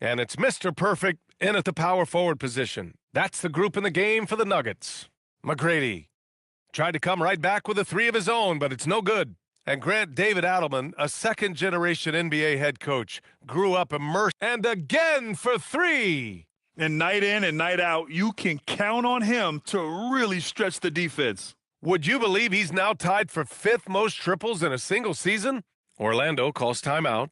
And it's Mr. Perfect in at the power forward position. That's the group in the game for the Nuggets. McGrady tried to come right back with a three of his own, but it's no good. And Grant David Adelman, a second-generation NBA head coach, grew up immersed. And again for three. And night in and night out, you can count on him to really stretch the defense. Would you believe he's now tied for fifth most triples in a single season? Orlando calls timeout.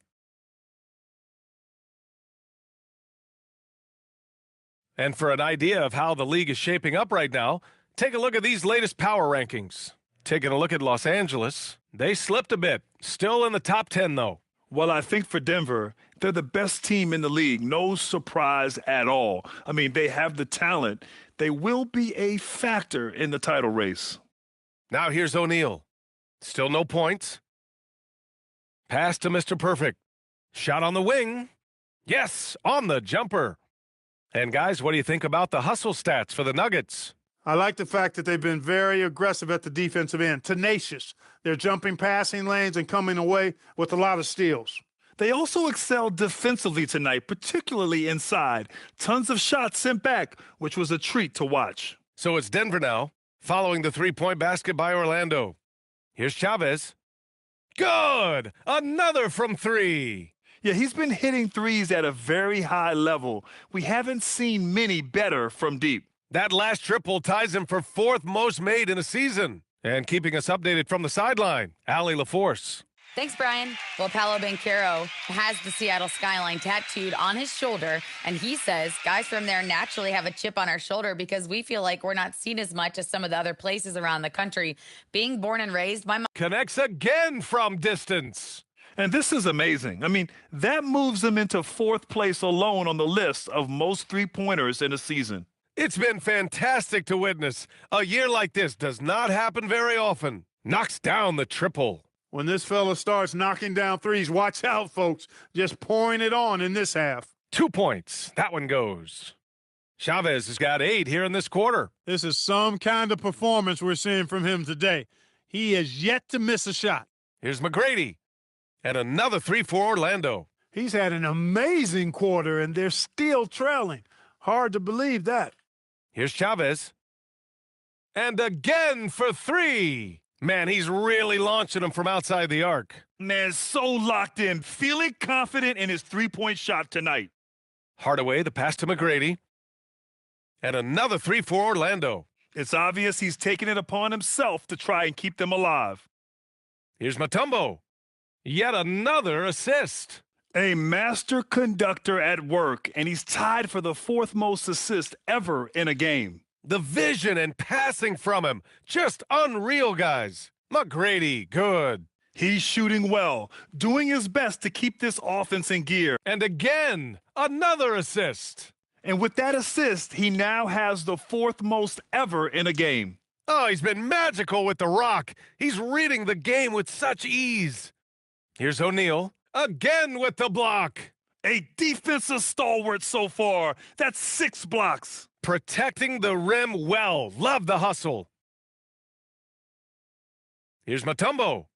And for an idea of how the league is shaping up right now, take a look at these latest power rankings. Taking a look at Los Angeles, they slipped a bit. Still in the top 10, though. Well, I think for Denver, they're the best team in the league. No surprise at all. I mean, they have the talent. They will be a factor in the title race. Now here's O'Neal. Still no points. Pass to Mr. Perfect. Shot on the wing. Yes, on the jumper. And guys, what do you think about the hustle stats for the Nuggets? I like the fact that they've been very aggressive at the defensive end, tenacious. They're jumping passing lanes and coming away with a lot of steals. They also excelled defensively tonight, particularly inside. Tons of shots sent back, which was a treat to watch. So it's Denver now, following the three-point basket by Orlando. Here's Chavez. Good! Another from three. Yeah, he's been hitting threes at a very high level. We haven't seen many better from deep. That last triple ties him for fourth most made in a season. And keeping us updated from the sideline, Allie LaForce. Thanks, Brian. Well, Paolo Banchero has the Seattle skyline tattooed on his shoulder, and he says guys from there naturally have a chip on our shoulder because we feel like we're not seen as much as some of the other places around the country. Being born and raised, my mom connects again from distance. And this is amazing. I mean, that moves him into fourth place alone on the list of most three-pointers in a season. It's been fantastic to witness. A year like this does not happen very often. Knocks down the triple. When this fella starts knocking down threes, watch out, folks. Just pouring it on in this half. 2 points. That one goes. Chavez has got 8 here in this quarter. This is some kind of performance we're seeing from him today. He has yet to miss a shot. Here's McGrady. And another three for Orlando. He's had an amazing quarter, and they're still trailing. Hard to believe that. Here's Chavez. And again for three. Man, he's really launching them from outside the arc. Man, so locked in, feeling confident in his three-point shot tonight. Hardaway, the pass to McGrady. And another three for Orlando. It's obvious he's taking it upon himself to try and keep them alive. Here's Mutombo. Yet another assist. A master conductor at work, and he's tied for the fourth most assists ever in a game. The vision and passing from him, just unreal, guys. McGrady, good. He's shooting well, doing his best to keep this offense in gear. And again, another assist. And with that assist, he now has the fourth most ever in a game. Oh, he's been magical with the rock. He's reading the game with such ease. Here's O'Neal. Again with the block. A defensive stalwart so far. That's 6 blocks. Protecting the rim well. Love the hustle. Here's Mutombo.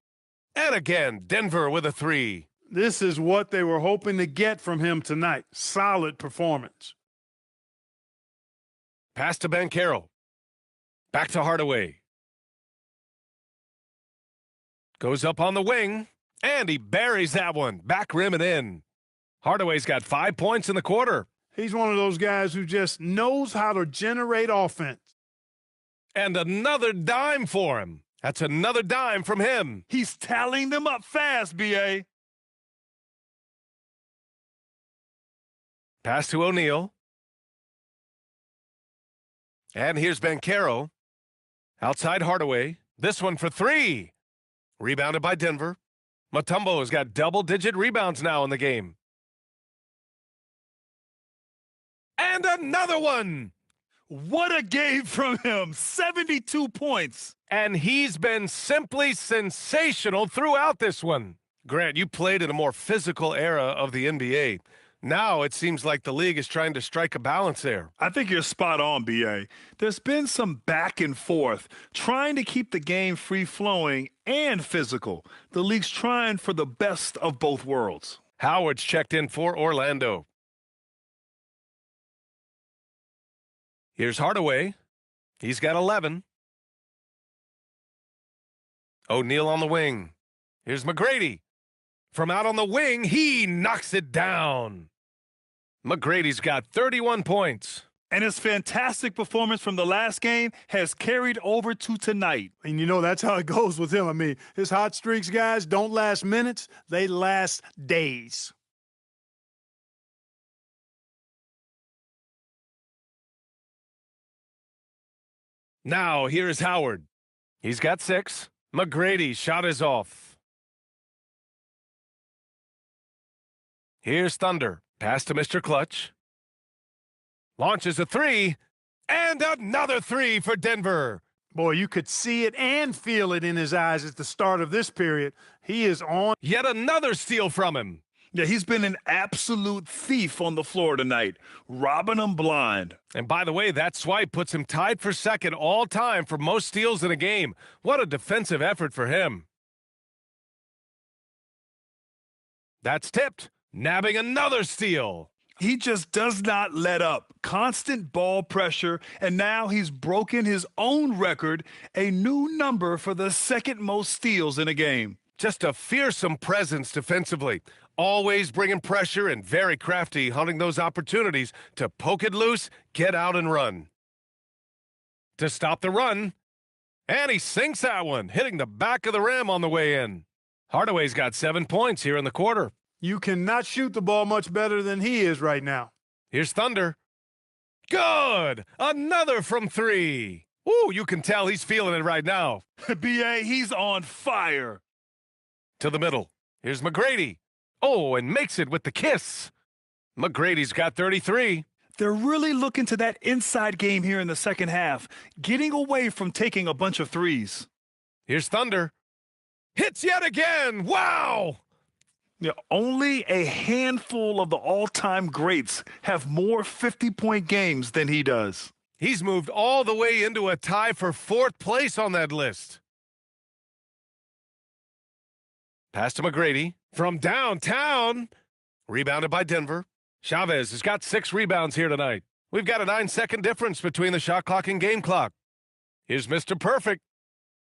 And again, Denver with a three. This is what they were hoping to get from him tonight. Solid performance. Pass to Banchero. Back to Hardaway. Goes up on the wing. And he buries that one. Back rim and in. Hardaway's got 5 points in the quarter. He's one of those guys who just knows how to generate offense. And another dime for him. That's another dime from him. He's tallying them up fast, B.A. Pass to O'Neal. And here's Banchero. Outside Hardaway. This one for three. Rebounded by Denver. Mutombo has got double-digit rebounds now in the game. And another one. What a game from him. 72 points. And he's been simply sensational throughout this one. Grant, you played in a more physical era of the NBA. Now it seems like the league is trying to strike a balance there. I think you're spot on, B.A. There's been some back and forth, trying to keep the game free-flowing and physical. The league's trying for the best of both worlds. Howard's checked in for Orlando. Here's Hardaway. He's got 11. O'Neal on the wing. Here's McGrady. From out on the wing, he knocks it down. McGrady's got 31 points. And his fantastic performance from the last game has carried over to tonight. And you know, that's how it goes with him. I mean, his hot streaks, guys, don't last minutes. They last days. Now, here's Howard. He's got 6. McGrady's shot is off. Here's Thunder. Pass to Mr. Clutch. Launches a 3. And another 3 for Denver. Boy, you could see it and feel it in his eyes at the start of this period. He is on. Yet another steal from him. Yeah, he's been an absolute thief on the floor tonight, robbing them blind. And by the way, that swipe puts him tied for second all time for most steals in a game. What a defensive effort for him. That's tipped, nabbing another steal. He just does not let up. Constant ball pressure, and now he's broken his own record, a new number for the second most steals in a game. Just a fearsome presence defensively. Always bringing pressure and very crafty, hunting those opportunities to poke it loose, get out and run. To stop the run, and he sinks that one, hitting the back of the rim on the way in. Hardaway's got 7 points here in the quarter. You cannot shoot the ball much better than he is right now. Here's Thunder. Good! Another from 3. Ooh, you can tell he's feeling it right now. B.A., he's on fire. To the middle. Here's McGrady. Oh, and makes it with the kiss. McGrady's got 33. They're really looking to that inside game here in the second half, getting away from taking a bunch of threes. Here's Thunder. Hits yet again! Wow! Yeah, only a handful of the all-time greats have more 50-point games than he does. He's moved all the way into a tie for 4th place on that list. Pass to McGrady. From downtown. Rebounded by Denver. Chavez has got 6 rebounds here tonight. We've got a 9-second difference between the shot clock and game clock. Here's Mr. Perfect.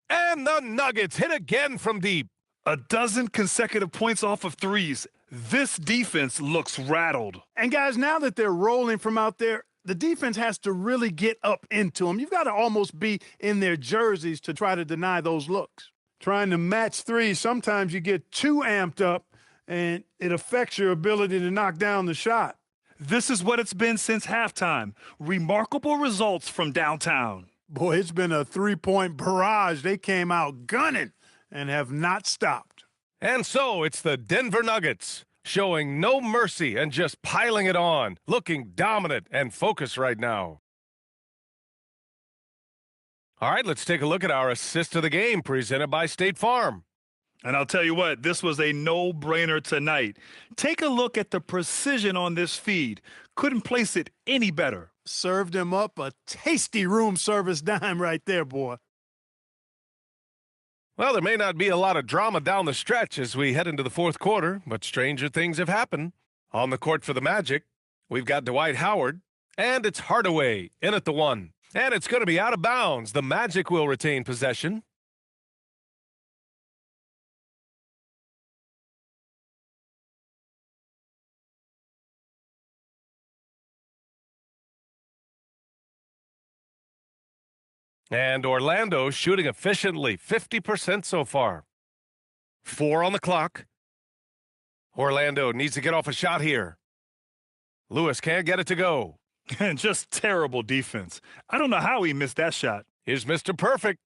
And the Nuggets hit again from deep. A dozen consecutive points off of threes. This defense looks rattled. And guys, now that they're rolling from out there, the defense has to really get up into them. You've got to almost be in their jerseys to try to deny those looks. Trying to match threes, sometimes you get too amped up, and it affects your ability to knock down the shot. This is what it's been since halftime. Remarkable results from downtown. Boy, it's been a three-point barrage. They came out gunning and have not stopped. And so it's the Denver Nuggets, showing no mercy and just piling it on, looking dominant and focused right now. All right, let's take a look at our assist of the game presented by State Farm. And I'll tell you what, this was a no-brainer tonight. Take a look at the precision on this feed. Couldn't place it any better. Served him up a tasty room service dime right there, boy. Well, there may not be a lot of drama down the stretch as we head into the 4th quarter, but stranger things have happened. On the court for the Magic, we've got Dwight Howard, and it's Hardaway in at the 1. And it's going to be out of bounds. The Magic will retain possession. And Orlando shooting efficiently, 50% so far. 4 on the clock. Orlando needs to get off a shot here. Lewis can't get it to go. And just terrible defense. I don't know how he missed that shot. Here's Mr. Perfect.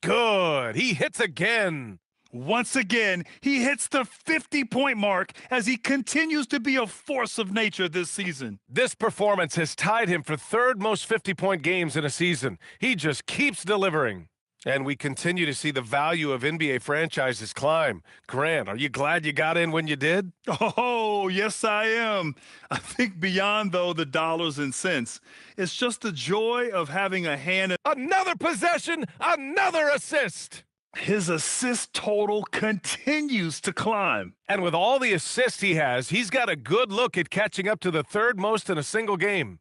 Good. He hits again. Once again, he hits the 50-point mark as he continues to be a force of nature this season. This performance has tied him for 3rd most 50-point games in a season. He just keeps delivering. And we continue to see the value of NBA franchises climb. Grant, are you glad you got in when you did? Oh, yes, I am. I think beyond, though, the dollars and cents, it's just the joy of having a hand in Another possession, another assist. His assist total continues to climb. And with all the assists he has, he's got a good look at catching up to the 3rd most in a single game.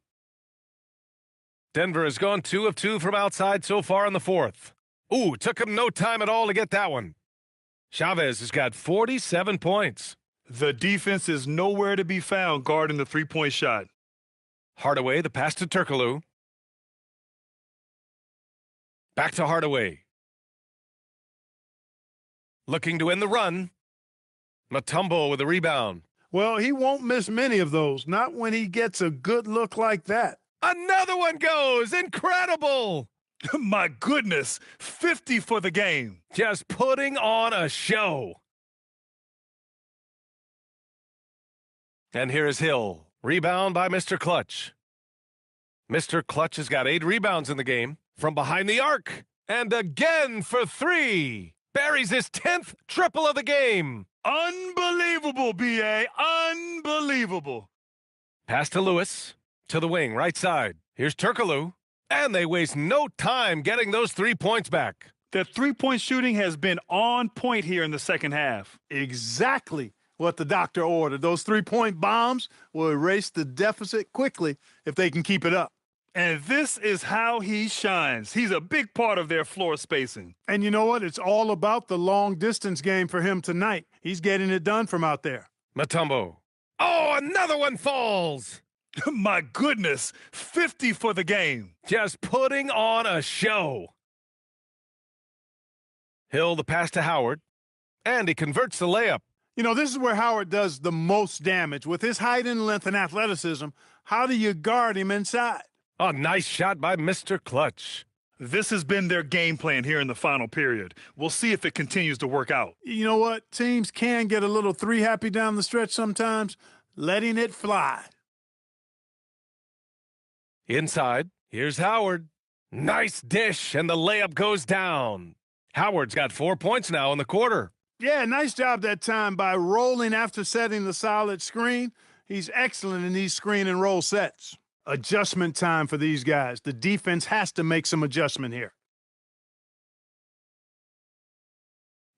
Denver has gone 2 of 2 from outside so far in the fourth. Ooh, took him no time at all to get that one. Chavez has got 47 points. The defense is nowhere to be found guarding the three-point shot. Hardaway, the pass to Turkoglu. Back to Hardaway. Looking to end the run. Mutombo with a rebound. Well, he won't miss many of those, not when he gets a good look like that. Another one goes. Incredible. My goodness, 50 for the game. Just putting on a show. And here is Hill. Rebound by Mr. Clutch. Mr. Clutch has got 8 rebounds in the game from behind the arc. And again for 3. Buries his 10th triple of the game. Unbelievable, B.A. Unbelievable. Pass to Lewis. To the wing, right side. Here's Turkoglu. And they waste no time getting those 3 points back. Their three-point shooting has been on point here in the second half. Exactly what the doctor ordered. Those 3-point bombs will erase the deficit quickly if they can keep it up. And this is how he shines. He's a big part of their floor spacing. And you know what? It's all about the long-distance game for him tonight. He's getting it done from out there. Mutombo. Oh, another one falls. My goodness, 50 for the game. Just putting on a show. Hill, the pass to Howard. And he converts the layup. You know, this is where Howard does the most damage. With his height and length and athleticism, how do you guard him inside? Oh, nice shot by Mr. Clutch. This has been their game plan here in the final period. We'll see if it continues to work out. You know what? Teams can get a little three-happy down the stretch sometimes, letting it fly. Inside, here's Howard. Nice dish, and the layup goes down. Howard's got 4 points now in the quarter. Yeah, nice job that time by rolling after setting the solid screen. He's excellent in these screen and roll sets. Adjustment time for these guys. The defense has to make some adjustment here.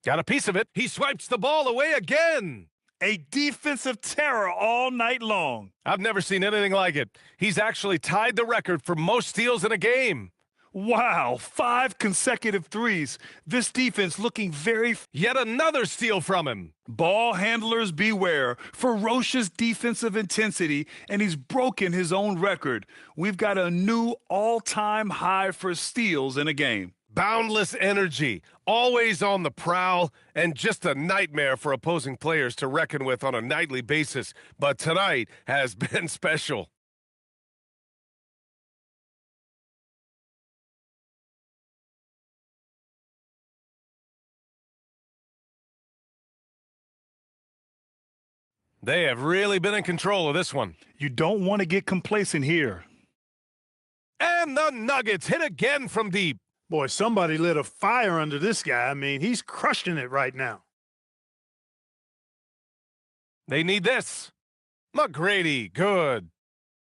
Got a piece of it. He swipes the ball away again. A defensive terror all night long. I've never seen anything like it. He's actually tied the record for most steals in a game. Wow, 5 consecutive threes. This defense looking very... Yet another steal from him. Ball handlers beware. Ferocious defensive intensity, and he's broken his own record. We've got a new all-time high for steals in a game. Boundless energy, always on the prowl, and just a nightmare for opposing players to reckon with on a nightly basis. But tonight has been special. They have really been in control of this one. You don't want to get complacent here. And the Nuggets hit again from deep. Boy, somebody lit a fire under this guy. I mean, he's crushing it right now. They need this. McGrady, good.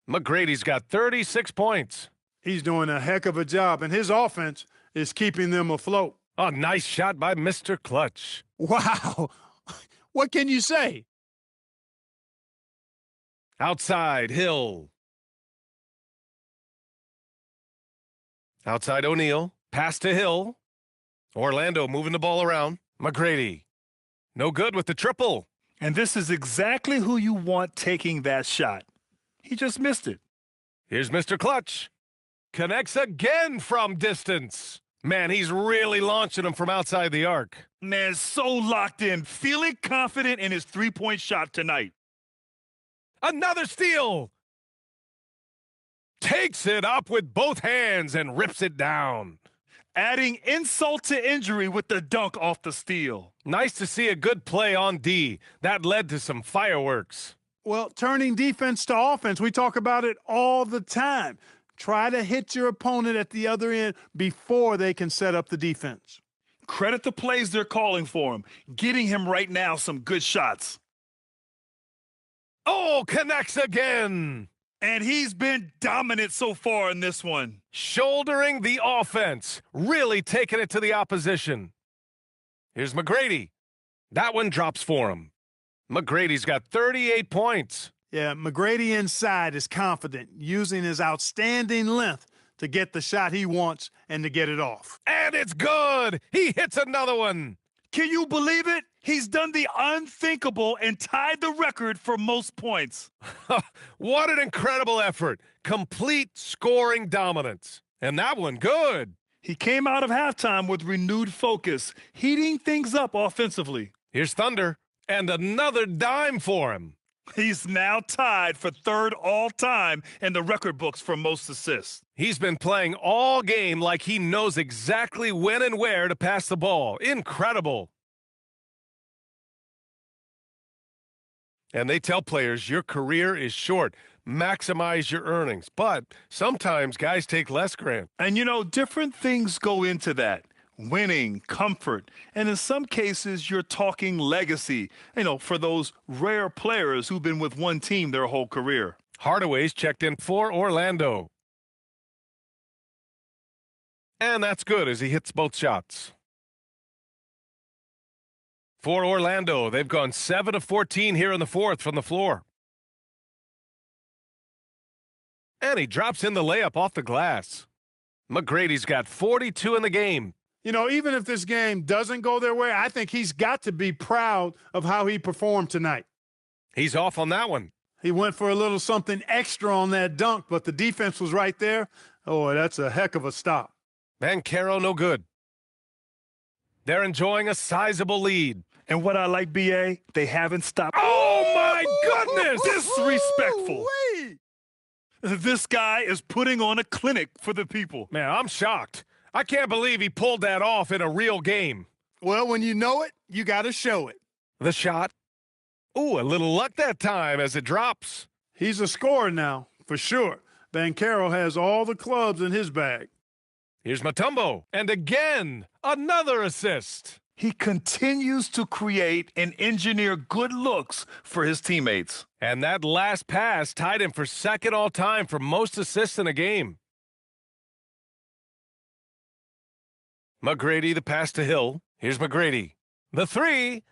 McGrady's got 36 points. He's doing a heck of a job, and his offense is keeping them afloat. A nice shot by Mr. Clutch. Wow. What can you say? Outside, Hill. Outside, O'Neal. Pass to Hill. Orlando moving the ball around. McGrady. No good with the triple. And this is exactly who you want taking that shot. He just missed it. Here's Mr. Clutch. Connects again from distance. Man, he's really launching him from outside the arc. Man, so locked in, feeling confident in his three-point shot tonight. Another steal. Takes it up with both hands and rips it down. Adding insult to injury with the dunk off the steal. Nice to see a good play on D. That led to some fireworks. Well, turning defense to offense, we talk about it all the time. Try to hit your opponent at the other end before they can set up the defense. Credit the plays they're calling for him. Getting him right now some good shots. Oh, connects again. And he's been dominant so far in this one. Shouldering the offense. Really taking it to the opposition. Here's McGrady. That one drops for him. McGrady's got 38 points. Yeah, McGrady inside is confident, using his outstanding length to get the shot he wants and to get it off. And it's good. He hits another one. Can you believe it? He's done the unthinkable and tied the record for most points. What an incredible effort. Complete scoring dominance. And that one, good. He came out of halftime with renewed focus, heating things up offensively. Here's Thunder. And another dime for him. He's now tied for third all-time in the record books for most assists. He's been playing all game like he knows exactly when and where to pass the ball. Incredible. And they tell players your career is short. Maximize your earnings. But sometimes guys take less, Grant. And, different things go into that. Winning, comfort, and in some cases, you're talking legacy, for those rare players who've been with one team their whole career. Hardaway's checked in for Orlando. And that's good as he hits both shots. For Orlando, they've gone 7 of 14 here in the fourth from the floor. And he drops in the layup off the glass. McGrady's got 42 in the game. Even if this game doesn't go their way, I think he's got to be proud of how he performed tonight. He's off on that one. He went for a little something extra on that dunk, but the defense was right there. Oh, that's a heck of a stop. Banchero, no good. They're enjoying a sizable lead. And what I like, B.A., they haven't stopped. Oh, my goodness! Disrespectful. This guy is putting on a clinic for the people. Man, I'm shocked. I can't believe he pulled that off in a real game. Well, when you know it, you got to show it. The shot. Ooh, a little luck that time as it drops. He's a scorer now, for sure. Banchero has all the clubs in his bag. Here's Mutombo. And again, another assist. He continues to create and engineer good looks for his teammates. And that last pass tied him for second all-time for most assists in a game. McGrady, the pass to Hill. Here's McGrady. The three.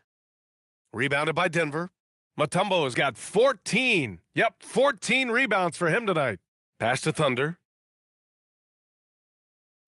Rebounded by Denver. Mutombo has got 14. Yep, 14 rebounds for him tonight. Pass to Thunder.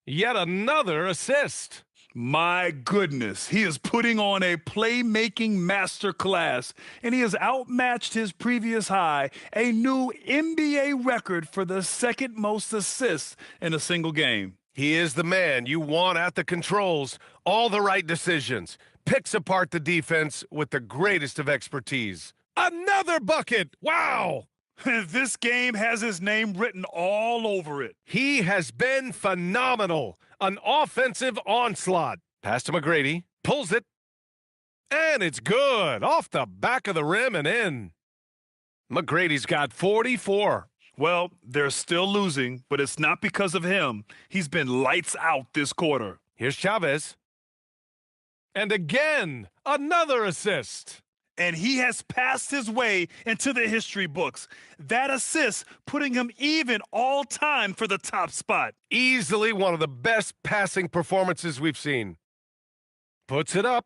Yet another assist. My goodness, he is putting on a playmaking masterclass, and he has outmatched his previous high, a new NBA record for the second most assists in a single game. He is the man you want at the controls. All the right decisions. Picks apart the defense with the greatest of expertise. Another bucket! Wow! This game has his name written all over it. He has been phenomenal. An offensive onslaught. Pass to McGrady. Pulls it. And it's good. Off the back of the rim and in. McGrady's got 44. Well, they're still losing, but it's not because of him. He's been lights out this quarter. Here's Chavez. And again, another assist. And he has passed his way into the history books. That assist putting him even all time for the top spot. Easily one of the best passing performances we've seen. Puts it up.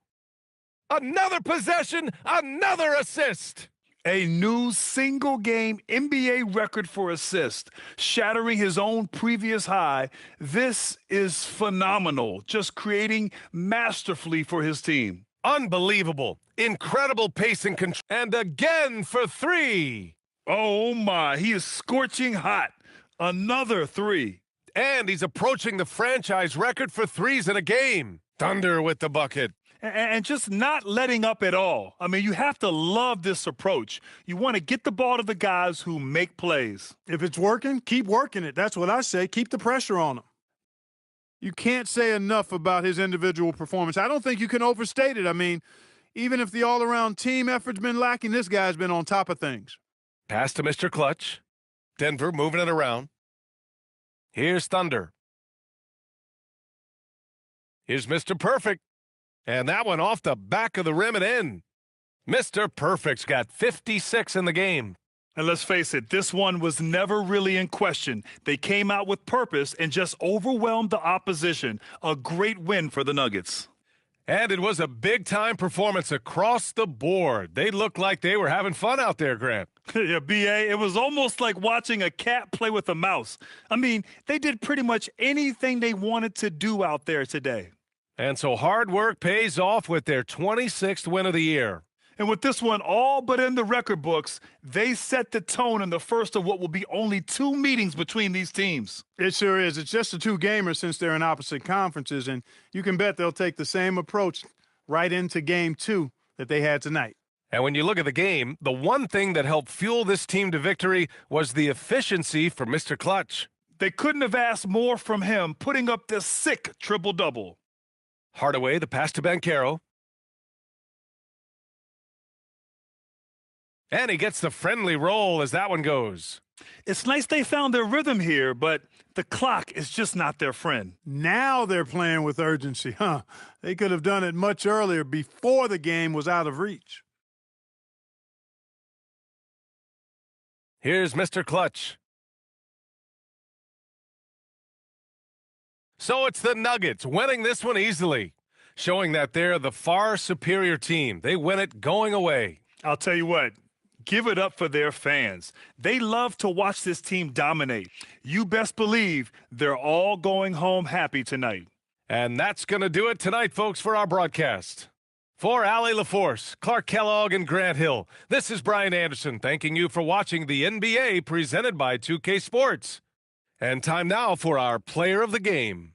Another possession, another assist. A new single-game NBA record for assists, shattering his own previous high. This is phenomenal, just creating masterfully for his team. Unbelievable. Incredible pace and control. And again for three. Oh, my. He is scorching hot. Another three. And he's approaching the franchise record for threes in a game. Thunder with the bucket. And just not letting up at all. I mean, you have to love this approach. You want to get the ball to the guys who make plays. If it's working, keep working it. That's what I say. Keep the pressure on them. You can't say enough about his individual performance. I don't think you can overstate it. I mean, even if the all-around team effort's been lacking, this guy's been on top of things. Pass to Mr. Clutch. Denver moving it around. Here's Thunder. Here's Mr. Perfect. And that one off the back of the rim and in. Mr. Perfect's got 56 in the game. And let's face it, this one was never really in question. They came out with purpose and just overwhelmed the opposition. A great win for the Nuggets. And it was a big-time performance across the board. They looked like they were having fun out there, Grant. Yeah, BA, it was almost like watching a cat play with a mouse. I mean, they did pretty much anything they wanted to do out there today. And so hard work pays off with their 26th win of the year. And with this one all but in the record books, they set the tone in the first of what will be only 2 meetings between these teams. It sure is. It's just a 2-gamer since they're in opposite conferences, and you can bet they'll take the same approach right into game 2 that they had tonight. And when you look at the game, the one thing that helped fuel this team to victory was the efficiency for Mr. Clutch. They couldn't have asked more from him, putting up this sick triple-double. Hardaway, the pass to Banchero. And he gets the friendly roll as that one goes. It's nice they found their rhythm here, but the clock is just not their friend. Now they're playing with urgency, huh? They could have done it much earlier before the game was out of reach. Here's Mr. Clutch. So it's the Nuggets winning this one easily, showing that they're the far superior team. They win it going away. I'll tell you what. Give it up for their fans. They love to watch this team dominate. You best believe they're all going home happy tonight. And that's going to do it tonight, folks, for our broadcast. For Allie LaForce, Clark Kellogg, and Grant Hill, this is Brian Anderson thanking you for watching the NBA presented by 2K Sports. And time now for our player of the game.